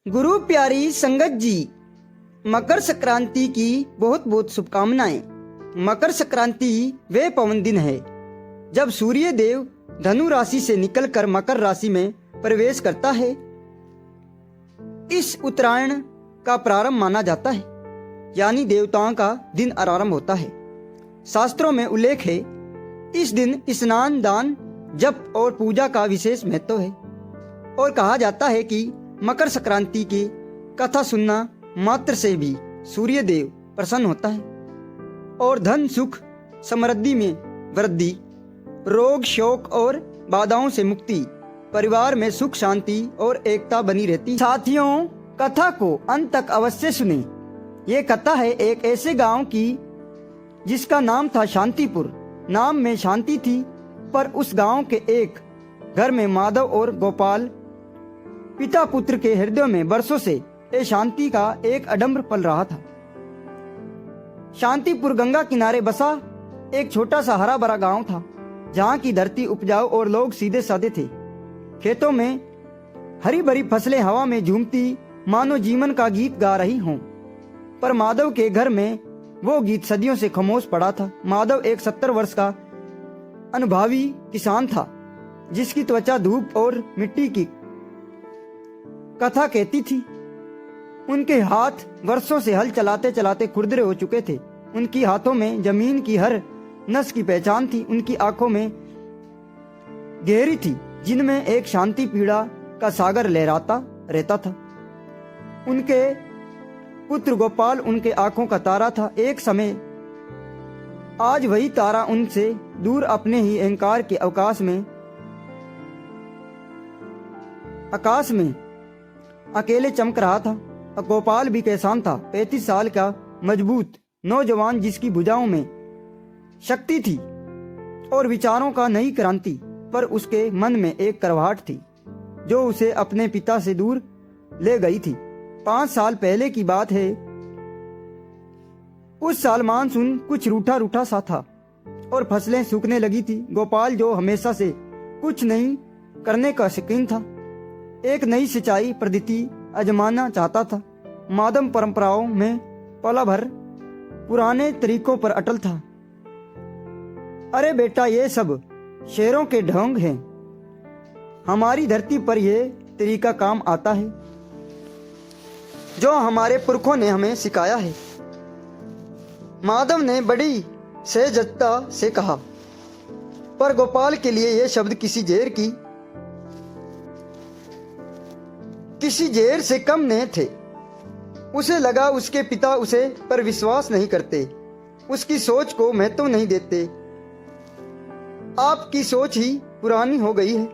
गुरु प्यारी संगत जी, मकर संक्रांति की बहुत बहुत शुभकामनाएं। मकर संक्रांति वे पवन दिन है जब सूर्य देव धनु राशि से निकलकर मकर राशि में प्रवेश करता है। इस उत्तरायण का प्रारंभ माना जाता है, यानी देवताओं का दिन आरंभ होता है। शास्त्रों में उल्लेख है, इस दिन स्नान, दान, जप और पूजा का विशेष महत्व है और कहा जाता है कि मकर संक्रांति की कथा सुनना मात्र से भी सूर्य देव प्रसन्न होता है और धन, सुख, समृद्धि में वृद्धि, रोग, शोक और बाधाओं से मुक्ति, परिवार में सुख, शांति और एकता बनी रहती। साथियों, कथा को अंत तक अवश्य सुने। ये कथा है एक ऐसे गांव की जिसका नाम था शांतिपुर। नाम में शांति थी, पर उस गांव के एक घर में माधव और गोपाल पिता पुत्र के हृदय में वर्षों से शांति का एक अडम्बर पल रहा था। शांतिपुर गंगा किनारे बसा एक छोटा सा हरा भरा गांव था, जहां की धरती उपजाऊ और लोग सीधे साधे थे। खेतों में हरी भरी फसलें हवा में झूमती मानो जीवन का गीत गा रही हों। पर माधव के घर में वो गीत सदियों से खामोश पड़ा था। माधव एक 70 वर्ष का अनुभवी किसान था, जिसकी त्वचा धूप और मिट्टी की कथा कहती थी। उनके हाथ वर्षों से हल चलाते चलाते खुरदरे हो चुके थे। उनकी हाथों में जमीन की हर नस की पहचान थी। उनकी आंखों में गहरी थी, जिनमें एक शांति पीड़ा का सागर लहराता रहता था। उनके पुत्र गोपाल उनके आंखों का तारा था। एक समय आज वही तारा उनसे दूर अपने ही अहंकार के आकाश में अकेले चमक रहा था। गोपाल भी किसान था, 35 साल का मजबूत नौजवान, जिसकी भुजाओं में शक्ति थी और विचारों का नई क्रांति। पर उसके मन में एक करवाहट थी जो उसे अपने पिता से दूर ले गई थी। 5 साल पहले की बात है। उस साल मानसून कुछ रूठा रूठा सा था और फसलें सूखने लगी थी। गोपाल, जो हमेशा से कुछ नहीं करने का शौकीन था, एक नई सिंचाई पद्धति आजमाना चाहता था। माधव परंपराओं में पला भर पुराने तरीकों पर अटल था। अरे बेटा, ये सब शेरों के ढोंग हैं। हमारी धरती पर यह तरीका काम आता है जो हमारे पुरखों ने हमें सिखाया है। माधव ने बड़ी सहजता से कहा। पर गोपाल के लिए यह शब्द किसी जहर से कम नहीं थे। उसे लगा उसके पिता उसे पर विश्वास नहीं करते, उसकी सोच को महत्व नहीं देते। आपकी सोच ही पुरानी हो गई है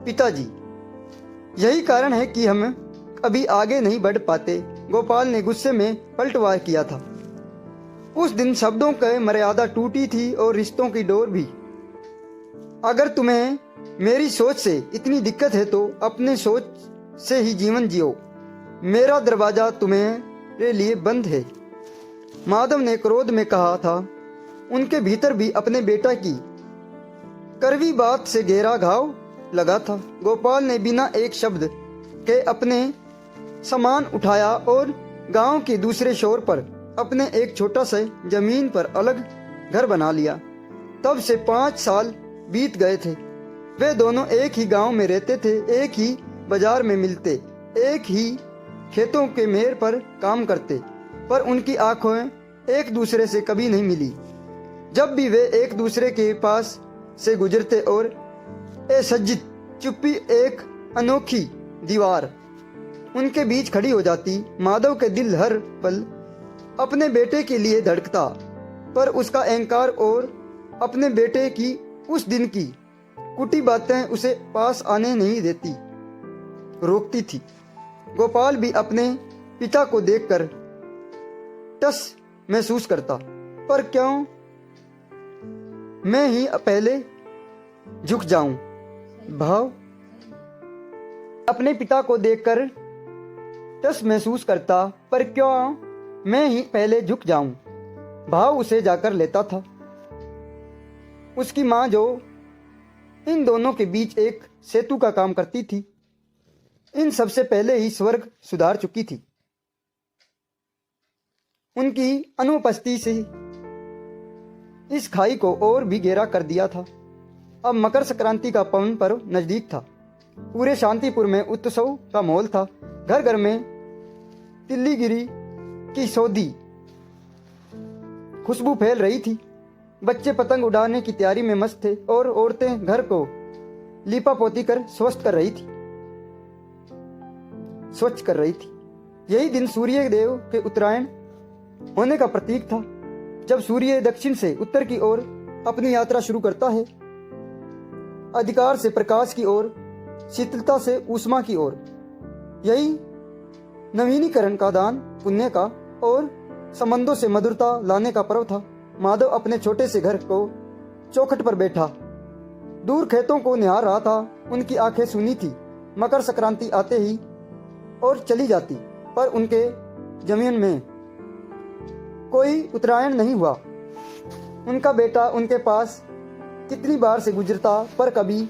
पिताजी, यही कारण है कि हम अभी आगे नहीं बढ़ पाते। गोपाल ने गुस्से में पलटवार किया था। उस दिन शब्दों की मर्यादा टूटी थी और रिश्तों की डोर भी। अगर तुम्हें मेरी सोच से इतनी दिक्कत है तो अपने सोच से ही जीवन जियो। मेरा दरवाजा तुम्हारे लिए बंद है, माधव ने क्रोध में कहा था। उनके भीतर भी अपने बेटा की कड़वी बात से गहरा घाव लगा था। गोपाल ने बिना एक शब्द के अपने सामान उठाया और गांव के दूसरे छोर पर अपने एक छोटा सा जमीन पर अलग घर बना लिया। तब से 5 साल बीत गए थे। वे दोनों एक ही गांव में रहते थे, एक ही बाजार में मिलते, एक ही खेतों के मेड़ पर काम करते, पर उनकी आंखें एक दूसरे से कभी नहीं मिली। जब भी वे एक दूसरे के पास से गुजरते और असज्जित चुप्पी, एक अनोखी दीवार उनके बीच खड़ी हो जाती। माधव के दिल हर पल अपने बेटे के लिए धड़कता, पर उसका अहंकार और अपने बेटे की उस दिन की कुटी बातें उसे पास आने नहीं देती, रोकती थी। गोपाल भी अपने पिता को देखकर टस महसूस करता, पर क्यों मैं ही पहले झुक जाऊं। भाव अपने पिता को देखकर टस महसूस करता, पर क्यों मैं ही पहले झुक जाऊं। भाव उसे जाकर लेता था। उसकी माँ, जो इन दोनों के बीच एक सेतु का काम करती थी, इन सबसे पहले ही स्वर्ग सुधार चुकी थी। उनकी अनुपस्थिति से इस खाई को और भी गहरा कर दिया था। अब मकर संक्रांति का पावन पर्व नजदीक था। पूरे शांतिपुर में उत्सव का माहौल था। घर घर में तिल्लीगिरी की सौदी खुशबू फैल रही थी। बच्चे पतंग उड़ाने की तैयारी में मस्त थे और औरतें घर को लीपा पोती कर स्वच्छ कर रही थी। यही दिन सूर्य देव के उत्तरायण होने का प्रतीक था, जब सूर्य दक्षिण से उत्तर की ओर अपनी यात्रा शुरू करता है, अधिकार से प्रकाश की ओर, शीतलता से ऊष्मा की ओर। यही नवीनीकरण का दान, पुण्य का और संबंधों से मधुरता लाने का पर्व था। माधव अपने छोटे से घर को चौखट पर बैठा दूर खेतों को निहार रहा था। उनकी आंखें सूनी थी। मकर संक्रांति आते ही और चली जाती, पर उनके जमीन में कोई उत्तरायण नहीं हुआ। उनका बेटा उनके पास कितनी बार से गुजरता, पर कभी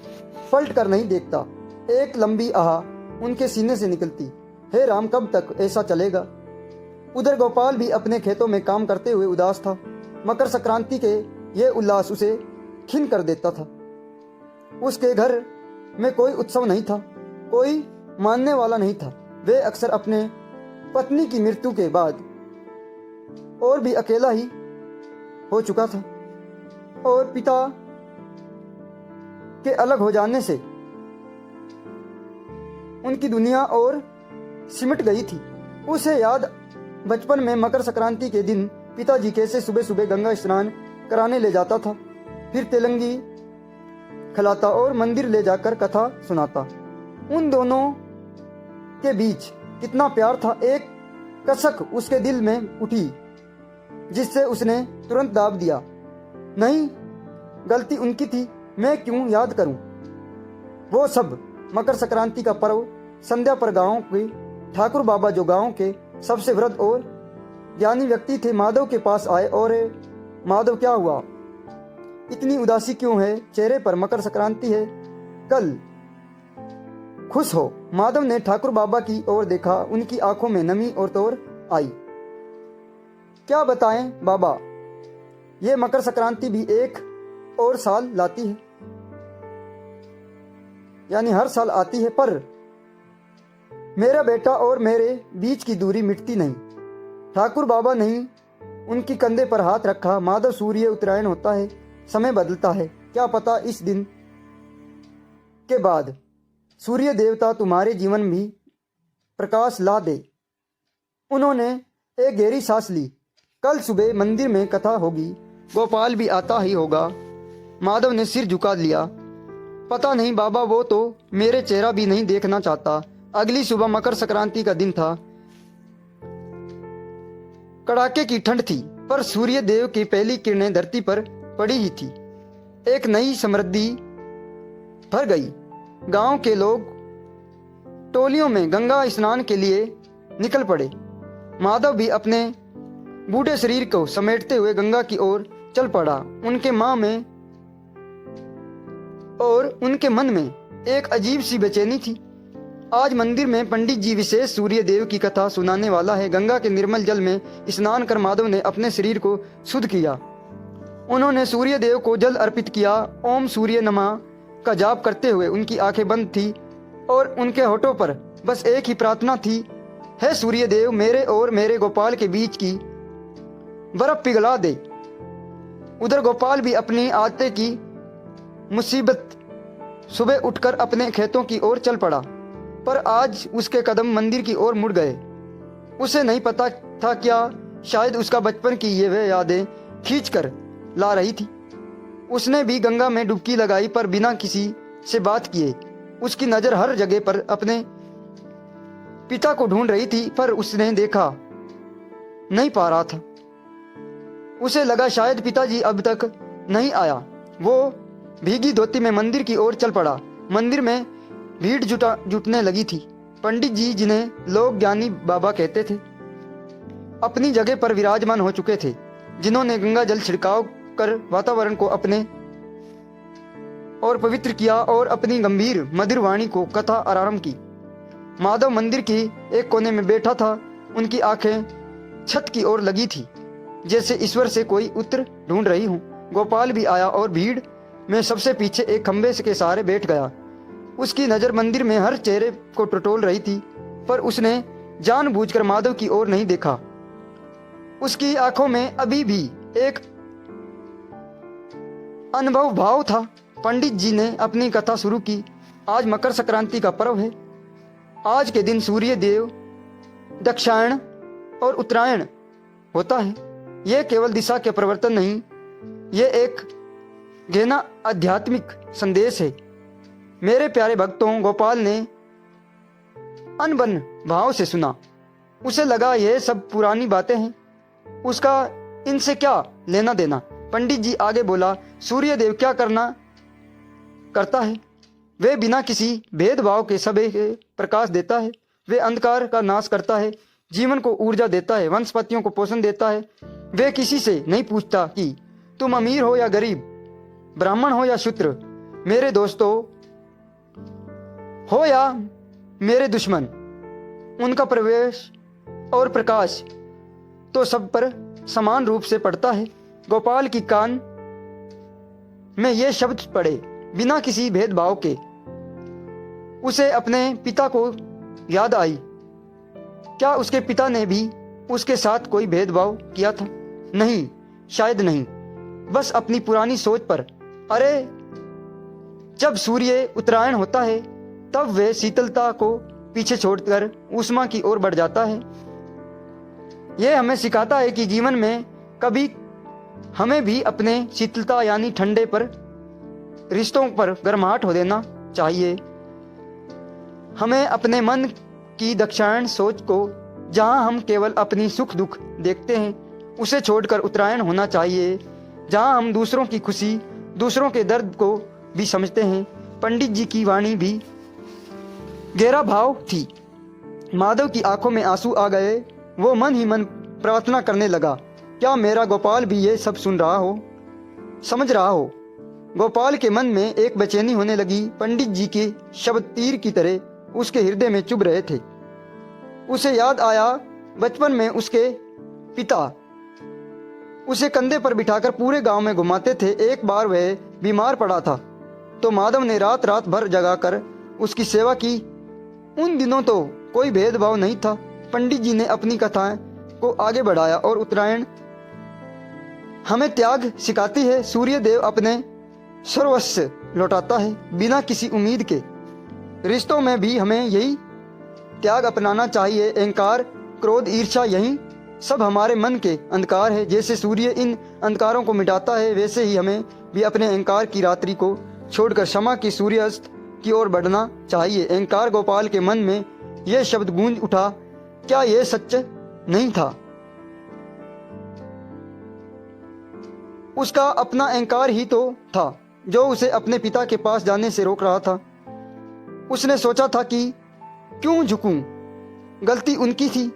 पलट कर नहीं देखता। एक लंबी आह उनके सीने से निकलती, हे राम, कब तक ऐसा चलेगा। उधर गोपाल भी अपने खेतों में काम करते हुए उदास था। मकर संक्रांति के ये उल्लास उसे खिन्न कर देता था। उसके घर में कोई उत्सव नहीं था, कोई मानने वाला नहीं था। वे अक्सर अपने पत्नी की मृत्यु के बाद और भी अकेला ही हो चुका था, और पिता के अलग हो जाने से उनकी दुनिया और सिमट गई थी। उसे याद बचपन में मकर संक्रांति के दिन पिताजी कैसे सुबह सुबह गंगा स्नान कराने ले जाता था, फिर तेलंगी खिलाता और मंदिर ले जाकर कथा सुनाता। उन दोनों के बीच कितना प्यार था। एक कसक उसके दिल में उठी, जिससे उसने तुरंत दाब दिया, नहीं, गलती उनकी थी, मैं क्यों याद करूं वो सब। मकर संक्रांति का पर्व संध्या पर गांव के ठाकुर बाबा, जो गांव के सबसे वृद्ध और ज्ञानी व्यक्ति थे, माधव के पास आए और माधव, क्या हुआ, इतनी उदासी क्यों है चेहरे पर, मकर संक्रांति है कल, खुश हो। माधव ने ठाकुर बाबा की ओर देखा। उनकी आंखों में नमी और तौर आई। क्या बताएं बाबा, ये मकर संक्रांति भी एक और साल लाती है, यानी हर साल आती है, पर मेरा बेटा और मेरे बीच की दूरी मिटती नहीं। ठाकुर बाबा ने उनकी कंधे पर हाथ रखा। माधव, सूर्य उत्तरायण होता है, समय बदलता है, क्या पता इस दिन के बाद सूर्य देवता तुम्हारे जीवन में भी प्रकाश ला दे। उन्होंने एक गहरी सांस ली। कल सुबह मंदिर में कथा होगी, गोपाल भी आता ही होगा। माधव ने सिर झुका लिया। पता नहीं बाबा, वो तो मेरे चेहरा भी नहीं देखना चाहता। अगली सुबह मकर संक्रांति का दिन था। कड़ाके की ठंड थी, पर सूर्य देव की पहली किरणें धरती पर पड़ी ही थी। एक नई समृद्धि भर गई। गांव के लोग टोलियों में गंगा स्नान के लिए निकल पड़े। माधव भी अपने बूढ़े शरीर को समेटते हुए गंगा की ओर चल पड़ा। उनके मां में और उनके मन में एक अजीब सी बेचैनी थी। आज मंदिर में पंडित जी विशेष सूर्य देव की कथा सुनाने वाला है। गंगा के निर्मल जल में स्नान कर माधव ने अपने शरीर को शुद्ध किया। उन्होंने सूर्य देव को जल अर्पित किया। ओम सूर्य नमः का जाप करते हुए उनकी आंखें बंद थी और उनके होठों पर बस एक ही प्रार्थना थी, हे सूर्य देव, मेरे और मेरे गोपाल के बीच की बर्फ पिघला दे। उधर गोपाल भी अपनी आते की मुसीबत सुबह उठकर अपने खेतों की ओर चल पड़ा, पर आज उसके कदम मंदिर की ओर मुड़ गए। उसे नहीं पता था क्या, शायद उसका बचपन की ये वे यादें खींच कर ला रही थी। उसने भी गंगा में डुबकी लगाई, पर बिना किसी से बात किए। उसकी नजर हर जगह पर अपने पिता को ढूंढ रही थी, पर उसने देखा नहीं पा रहा था। उसे लगा शायद पिताजी अब तक नहीं आया। वो भीगी धोती में मंदिर की ओर चल पड़ा। मंदिर में भीड़ जुटने लगी थी। पंडित जी, जिन्हें लोग ज्ञानी बाबा कहते थे, अपनी जगह पर विराजमान हो चुके थे, जिन्होंने गंगा जल छिड़काव कर वातावरण को अपने और पवित्र किया और अपनी गंभीर मधुर वाणी को कथा आरंभ की। माधव मंदिर की एक कोने में बैठा था। उनकी आंखें छत की ओर लगी थी, जैसे ईश्वर से कोई उत्तर ढूंढ रही हूँ। गोपाल भी आया और भीड़ में सबसे पीछे एक खंबे के सहारे बैठ गया। उसकी नज़र मंदिर में हर चेहरे को टटोल रही थी, पर उसने जानबूझकर माधव की ओर नहीं देखा। उसकी आंखों में अभी भी एक अनुभव भाव था। पंडित जी ने अपनी कथा शुरू की। आज मकर संक्रांति का पर्व है। आज के दिन सूर्य देव दक्षिणायन और उत्तरायण होता है। यह केवल दिशा के परिवर्तन नहीं, यह एक गहना आध्यात्मिक संदेश है। मेरे प्यारे भक्तों, गोपाल ने अनबन भाव से सुना। उसे लगा यह सब पुरानी बातें हैं, उसका इनसे क्या लेना देना। पंडित जी आगे बोला, सूर्य देव क्या करता है? वे बिना किसी भेदभाव के सभी के प्रकाश देता है। वे अंधकार का नाश करता है, जीवन को ऊर्जा देता है, वंशपतियों को पोषण देता है। वे किसी से नहीं पूछता कि तुम अमीर हो या गरीब, ब्राह्मण हो या शूद्र, मेरे दोस्तों हो या मेरे दुश्मन। उनका प्रवेश और प्रकाश तो सब पर समान रूप से पड़ता है। गोपाल की कान में ये शब्द पड़े बिना किसी भेदभाव के। उसे अपने पिता को याद आई। क्या उसके पिता ने भी उसके साथ कोई भेदभाव किया था? नहीं, शायद नहीं, बस अपनी पुरानी सोच पर। अरे, जब सूर्य उत्तरायण होता है तब वे शीतलता को पीछे छोड़कर ऊष्मा की ओर बढ़ जाता है। यह हमें सिखाता है कि जीवन में कभी हमें भी अपने शीतलता यानी ठंडे पर रिश्तों पर गर्माहट हो देना चाहिए। हमें अपने मन की दक्षिणायन सोच को, जहां हम केवल अपनी सुख दुख देखते हैं, उसे छोड़कर उत्तरायण होना चाहिए, जहां हम दूसरों की खुशी, दूसरों के दर्द को भी समझते हैं। पंडित जी की वाणी भी गहरा भाव थी। माधव की आंखों में आंसू आ गए। वो मन ही मन प्रार्थना करने लगा, क्या मेरा गोपाल भी ये सब सुन रहा हो, समझ रहा हो? गोपाल के मन में एक बेचैनी होने लगी। पंडित जी के शब्द तीर की तरह उसके हृदय में चुभ रहे थे। उसे याद आया, बचपन में उसके पिता उसे कंधे पर बिठाकर पूरे गांव में घुमाते थे। एक बार वह बीमार पड़ा था तो माधव ने रात रात भर जगाकर उसकी सेवा की। उन दिनों तो कोई भेदभाव नहीं था। पंडित जी ने अपनी कथाएं को आगे बढ़ाया और उत्तरायण हमें त्याग सिखाती है। सूर्य देव अपने सर्वस्व लौटाता है बिना किसी उम्मीद के। रिश्तों में भी हमें यही त्याग अपनाना चाहिए। अहंकार, क्रोध, ईर्ष्या, यही सब हमारे मन के अंधकार है। जैसे सूर्य इन अंधकारों को मिटाता है, वैसे ही हमें भी अपने अहंकार की रात्रि को छोड़कर क्षमा की सूर्यास्त की ओर बढ़ना चाहिए। अहंकार। गोपाल के मन में यह शब्द गूंज उठा, क्या यह सच नहीं था? उसका अपना अहंकार ही तो था जो उसे अपने पिता के पास जाने से रोक रहा था। उसने सोचा था कि क्यों झुकूं, गलती उनकी थी,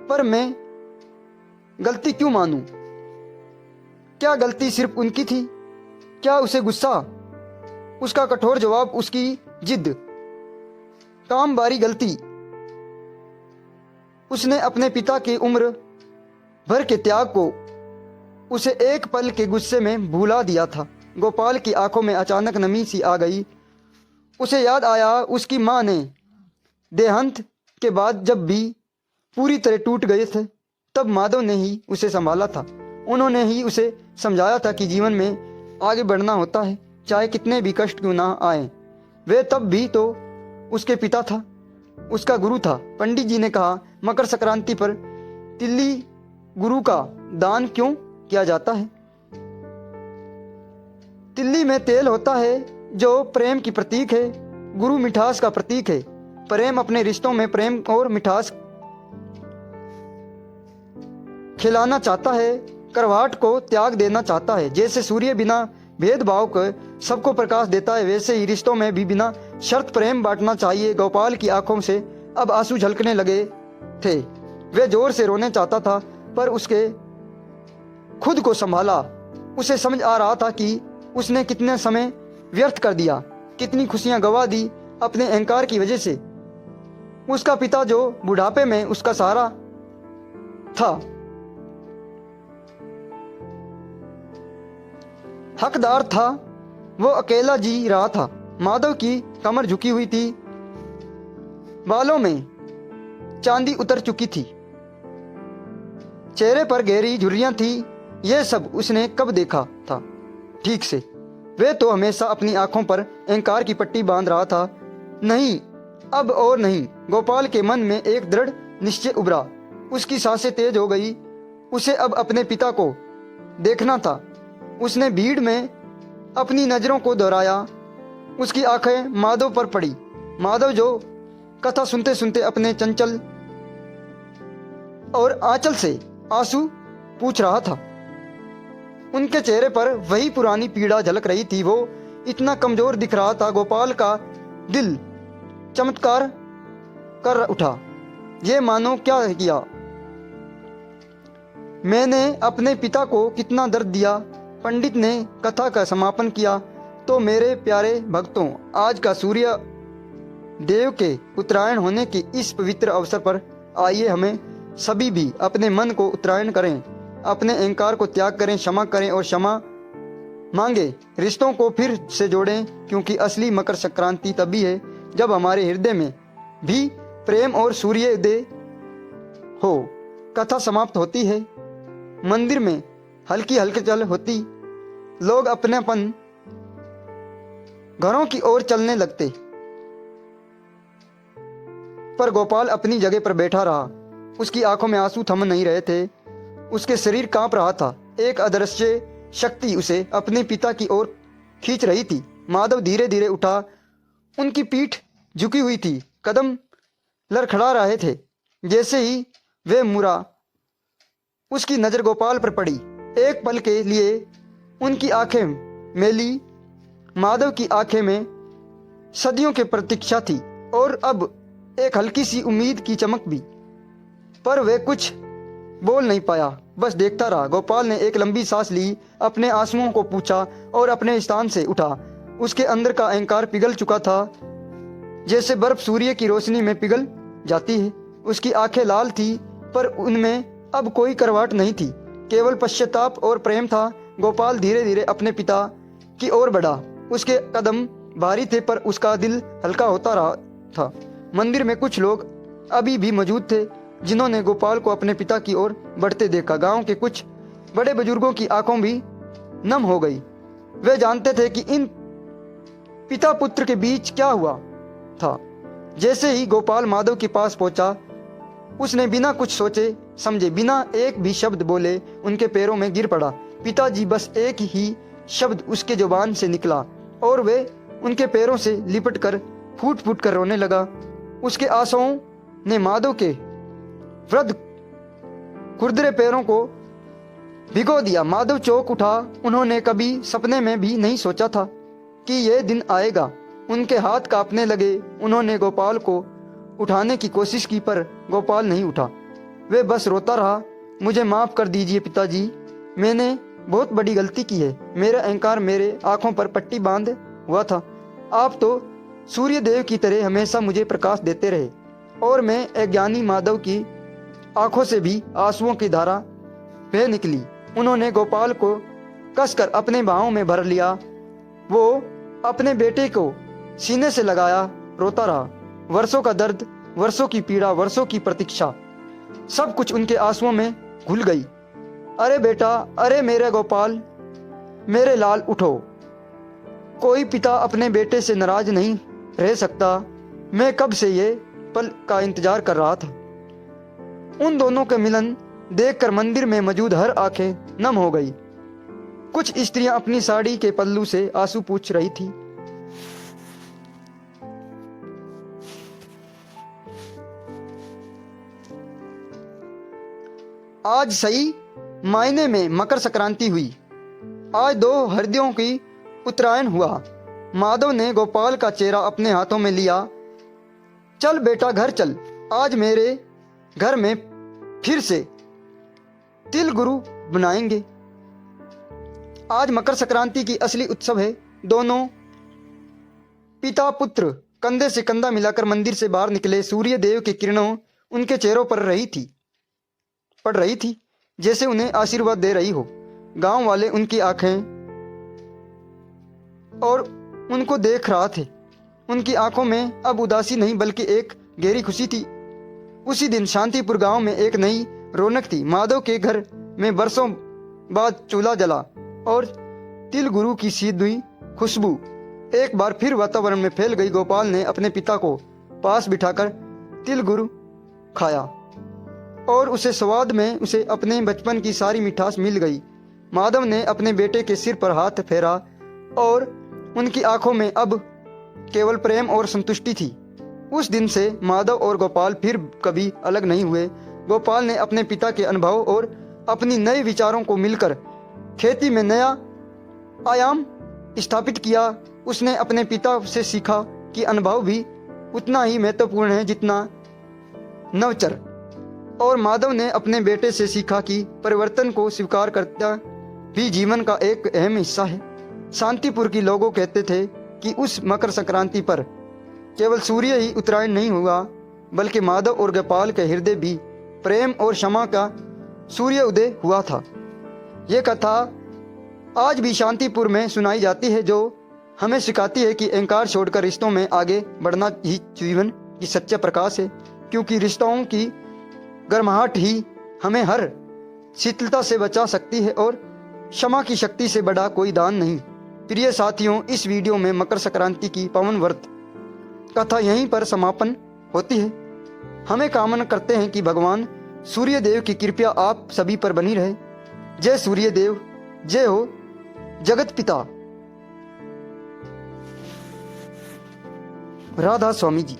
पर मैं गलती क्यों मानूं? क्या गलती सिर्फ उनकी थी? क्या उसे गुस्सा? उसका कठोर जवाब, उसकी जिद। काम बारी गलती। उसने अपने पिता की उम्र भर के त्याग को उसे एक पल के गुस्से में भुला दिया था। गोपाल की आंखों में अचानक नमी सी आ गई। उसे याद आया, उसकी माँ ने देहांत के बाद जब भी पूरी तरह टूट गए थे, तब माधव ने ही उसे संभाला था। उन्होंने ही उसे समझाया था कि जीवन में आगे बढ़ना होता है, चाहे कितने भी कष्ट क्यों ना आए। वे तब भी तो उसके पिता था, उसका गुरु था। पंडित जी ने कहा, मकर संक्रांति पर तिल्ली गुरु का दान क्यों किया जाता है? तिल्ली में तेल होता है जो प्रेम की प्रतीक है। गुरु मिठास का प्रतीक है। प्रेम अपने रिश्तों में प्रेम और मिठास खिलाना चाहता है, करवाहट को त्याग देना चाहता है। जैसे सूर्य बिना भेदभाव के सबको प्रकाश देता है, वैसे ही रिश्तों में भी बिना शर्त प्रेम बांटना चाहिए। गोपाल की आंखों से अब आंसू झलकने लगे थे। वे जोर से रोने चाहता था, पर उसके खुद को संभाला। उसे समझ आ रहा था कि उसने कितने समय व्यर्थ कर दिया, कितनी खुशियां गंवा दी अपने अहंकार की वजह से। उसका पिता जो बुढ़ापे में उसका सहारा था, हकदार था, वो अकेला जी रहा था। माधव की कमर झुकी हुई थी, बालों में चांदी उतर चुकी थी, चेहरे पर गहरी झुर्रियां थी। यह सब उसने कब देखा था ठीक से? वे तो हमेशा अपनी आंखों पर अहंकार की पट्टी बांध रहा था। नहीं, अब और नहीं। गोपाल के मन में एक दृढ़ निश्चय उभरा। उसकी सांसें तेज हो गई। उसे अब अपने पिता को देखना था। उसने भीड़ में अपनी नजरों को दोहराया। उसकी आंखें माधव पर पड़ी। माधव जो कथा सुनते सुनते अपने चंचल और आंचल से आंसू पूछ रहा था। उनके चेहरे पर वही पुरानी पीड़ा झलक रही थी। वो इतना कमजोर दिख रहा था। गोपाल का दिल चमत्कार कर उठा। ये मानो क्या किया मैंने, अपने पिता को कितना दर्द दिया। पंडित ने कथा का समापन किया। तो मेरे प्यारे भक्तों, आज का सूर्य देव के उत्तरायण होने के इस पवित्र अवसर पर आइए हमें सभी भी अपने मन को उत्तरायण करें, अपने अहंकार को त्याग करें, क्षमा करें और क्षमा मांगे, रिश्तों को फिर से जोड़ें। क्योंकि असली मकर संक्रांति तभी है जब हमारे हृदय में भी प्रेम और सूर्योदय हो। कथा समाप्त होती है। मंदिर में हल्की हलचल होती। लोग अपनेपन घरों की ओर चलने लगते। पर गोपाल अपनी जगह पर बैठा रहा। उसकी आंखों में आंसू थम नहीं रहे थे। उसके शरीर कांप रहा था। एक अदृश्य शक्ति उसे अपने पिता की ओर खींच रही थी। माधव धीरे धीरे उठा। उनकी पीठ झुकी हुई थी, कदम लड़खड़ा रहे थे। जैसे ही वे मुड़ा, उसकी नजर गोपाल पर पड़ी। एक पल के लिए उनकी आंखें मेली। माधव की आंखें में सदियों की प्रतीक्षा थी और अब एक हल्की सी उम्मीद की चमक भी। पर वे कुछ बोल नहीं पाया, बस देखता रहा। गोपाल ने एक लंबी सांस ली, अपने आंसुओं को पूछा और अपने स्थान से उठा। उसके अंदर का अहंकार पिघल चुका था, जैसे बर्फ सूर्य की रोशनी में पिघल जाती है। उसकी आंखें लाल थी, पर उनमें अब कोई करवाट नहीं थी, केवल पश्चाताप और प्रेम था। गोपाल धीरे धीरे अपने पिता की ओर बढ़ा। उसके कदम भारी थे, पर उसका दिल हल्का होता रहा था। मंदिर में कुछ लोग अभी भी मौजूद थे, जिन्होंने गोपाल को अपने पिता की ओर बढ़ते देखा। गांव के कुछ बड़े बुजुर्गों की आंखों भी नम हो गई। वे जानते थे कि इन पिता पुत्र के बीच क्या हुआ था। जैसे ही गोपाल माधव के पास पहुंचा, उसने बिना कुछ सोचे समझे, बिना एक भी शब्द बोले, उनके पैरों में गिर पड़ा। पिताजी, बस एक ही शब्द उसके जुबान से निकला और वे उनके पैरों से लिपट कर फूट फूट कर रोने लगा। उसके आंसुओं ने माधव के वृद्ध खुरदरे पैरों को भिगो दिया। माधव चौंक उठा। उन्होंने कभी सपने में भी नहीं सोचा था कि यह दिन आएगा। उनके हाथ कांपने लगे। उन्होंने गोपाल को उठाने की कोशिश की, पर गोपाल नहीं उठा। वे बस रोता रहा। मुझे माफ कर दीजिए पिताजी, मैंने बहुत बड़ी गलती की है। मेरा अहंकार मेरे आंखों पर पट्टी बांध हुआ था। आप तो सूर्य देव की तरह हमेशा मुझे प्रकाश देते रहे, और मैं अज्ञानी। माधव की आंखों से भी आंसुओं की धारा बह निकली। उन्होंने गोपाल को कसकर अपने बाहों में भर लिया। वो अपने बेटे को सीने से लगाया, रोता रहा। वर्षों का दर्द, वर्षों की पीड़ा, वर्षों की प्रतीक्षा, सब कुछ उनके आंसुओं में घुल गई। अरे बेटा, अरे मेरे गोपाल, मेरे लाल, उठो। कोई पिता अपने बेटे से नाराज नहीं रह सकता। मैं कब से ये पल का इंतजार कर रहा था। उन दोनों के मिलन देखकर मंदिर में मौजूद हर आंखें नम हो गई। कुछ स्त्रियां अपनी साड़ी के पल्लू से आंसू पोंछ रही थी। आज सही मायने में मकर संक्रांति हुई। आज दो हृदयों की उत्तरायण हुआ। माधव ने गोपाल का चेहरा अपने हाथों में लिया। चल बेटा, घर चल। आज मेरे घर में फिर से तिल गुरु बनाएंगे। आज मकर संक्रांति की असली उत्सव है। दोनों पिता पुत्र कंधे से कंधा मिलाकर मंदिर से बाहर निकले सूर्य देव की किरणों उनके चेहरों पर पड़ रही थी, जैसे उन्हें आशीर्वाद दे रही हो। गांव वाले उनकी आंखें और उनको देख रहा थे। उनकी आंखों में अब उदासी नहीं बल्कि एक गहरी खुशी थी। उसी दिन शांतिपुर गांव में एक नई रौनक थी। माधव के घर में बरसों बाद चूल्हा जला और तिल गुरु की सी हुई खुशबू एक बार फिर वातावरण में फैल गई। गोपाल ने अपने पिता को पास बिठाकर तिल गुरु खाया और उसे स्वाद में उसे अपने बचपन की सारी मिठास मिल गई। माधव ने अपने बेटे के सिर पर हाथ फेरा और उनकी आंखों में अब केवल प्रेम और संतुष्टि थी। उस दिन से माधव और गोपाल फिर कभी अलग नहीं हुए। गोपाल ने अपने पिता के अनुभव और अपनी नए विचारों को मिलकर खेती में नया आयाम स्थापित किया। उसने अपने पिता से सीखा कि अनुभव भी उतना ही महत्वपूर्ण है जितना नवचर, और माधव ने अपने बेटे से सीखा कि परिवर्तन को स्वीकार करना भी जीवन का एक अहम हिस्सा है। शांतिपुर के लोगों कहते थे कि उस मकर संक्रांति पर केवल सूर्य ही उत्तरायण नहीं हुआ बल्कि माधव और गोपाल के हृदय भी प्रेम और क्षमा का सूर्य उदय हुआ था। ये कथा आज भी शांतिपुर में सुनाई जाती है, जो हमें सिखाती है कि अहंकार छोड़कर रिश्तों में आगे बढ़ना ही जीवन की सच्चा प्रकाश है, क्योंकि रिश्तों की गर्माहट ही हमें हर शीतलता से बचा सकती है और क्षमा की शक्ति से बड़ा कोई दान नहीं। प्रिय साथियों, इस वीडियो में मकर संक्रांति की पावन व्रत कथा यहीं पर समापन होती है। हमें कामना करते हैं कि भगवान सूर्य देव की कृपा आप सभी पर बनी रहे। जय सूर्य देव, जय हो जगत पिता। राधा स्वामी जी।